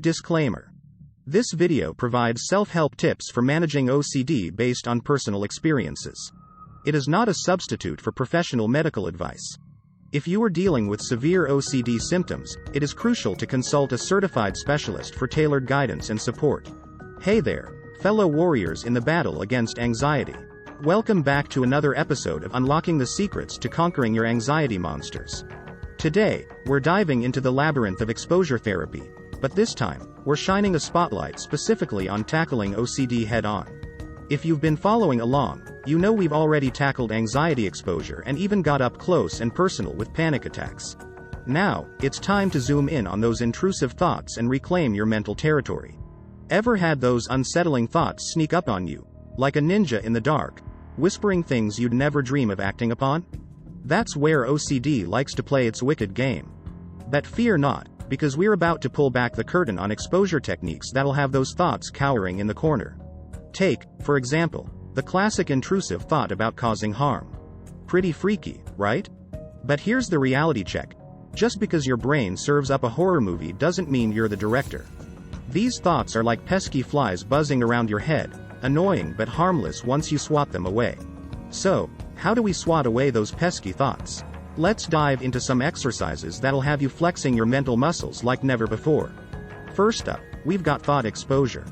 Disclaimer. This video provides self-help tips for managing OCD based on personal experiences. It is not a substitute for professional medical advice. If you are dealing with severe OCD symptoms, it is crucial to consult a certified specialist for tailored guidance and support. Hey there, fellow warriors in the battle against anxiety. Welcome back to another episode of Unlocking the Secrets to Conquering Your Anxiety Monsters. Today, we're diving into the labyrinth of exposure therapy, but this time, we're shining a spotlight specifically on tackling OCD head-on. If you've been following along, you know we've already tackled anxiety exposure and even got up close and personal with panic attacks. Now, it's time to zoom in on those intrusive thoughts and reclaim your mental territory. Ever had those unsettling thoughts sneak up on you, like a ninja in the dark, whispering things you'd never dream of acting upon? That's where OCD likes to play its wicked game. But fear not, because we're about to pull back the curtain on exposure techniques that'll have those thoughts cowering in the corner. Take, for example, the classic intrusive thought about causing harm. Pretty freaky, right? But here's the reality check. Just because your brain serves up a horror movie doesn't mean you're the director. These thoughts are like pesky flies buzzing around your head, annoying but harmless once you swat them away. So, how do we swat away those pesky thoughts? Let's dive into some exercises that'll have you flexing your mental muscles like never before. First up, we've got thought exposure.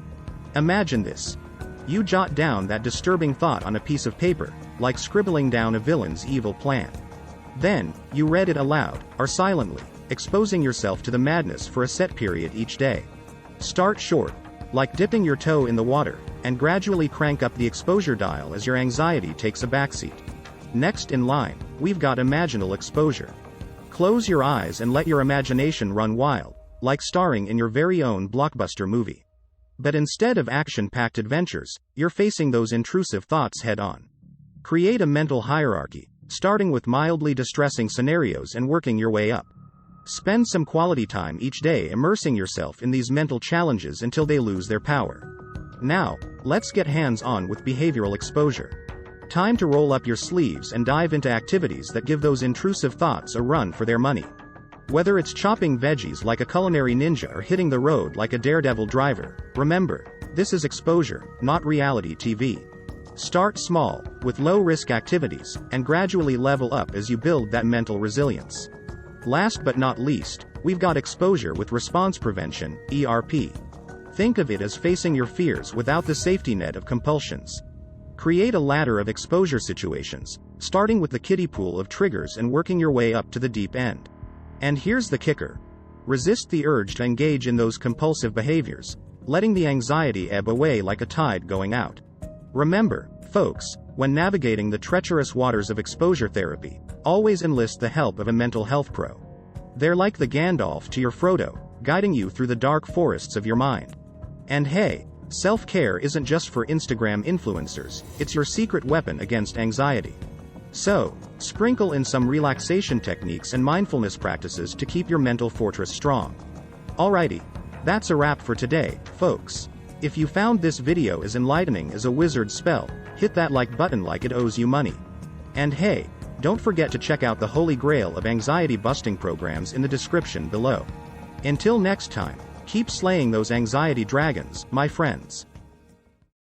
Imagine this. You jot down that disturbing thought on a piece of paper, like scribbling down a villain's evil plan. Then, you read it aloud, or silently, exposing yourself to the madness for a set period each day. Start short, like dipping your toe in the water, and gradually crank up the exposure dial as your anxiety takes a backseat. Next in line, we've got imaginal exposure. Close your eyes and let your imagination run wild, like starring in your very own blockbuster movie. But instead of action-packed adventures, you're facing those intrusive thoughts head-on. Create a mental hierarchy, starting with mildly distressing scenarios and working your way up. Spend some quality time each day immersing yourself in these mental challenges until they lose their power. Now, let's get hands-on with behavioral exposure. Time to roll up your sleeves and dive into activities that give those intrusive thoughts a run for their money. Whether it's chopping veggies like a culinary ninja or hitting the road like a daredevil driver, remember, this is exposure, not reality TV. Start small, with low-risk activities, and gradually level up as you build that mental resilience. Last but not least, we've got exposure with response prevention, ERP. Think of it as facing your fears without the safety net of compulsions. Create a ladder of exposure situations, starting with the kiddie pool of triggers and working your way up to the deep end. And here's the kicker. Resist the urge to engage in those compulsive behaviors, letting the anxiety ebb away like a tide going out. Remember, folks, when navigating the treacherous waters of exposure therapy, always enlist the help of a mental health pro. They're like the Gandalf to your Frodo, guiding you through the dark forests of your mind. And hey, self-care isn't just for Instagram influencers, it's your secret weapon against anxiety. So, sprinkle in some relaxation techniques and mindfulness practices to keep your mental fortress strong. Alrighty, that's a wrap for today, folks. If you found this video as enlightening as a wizard spell, hit that like button like it owes you money. And hey, don't forget to check out the holy grail of anxiety-busting programs in the description below. Until next time, keep slaying those anxiety dragons, my friends.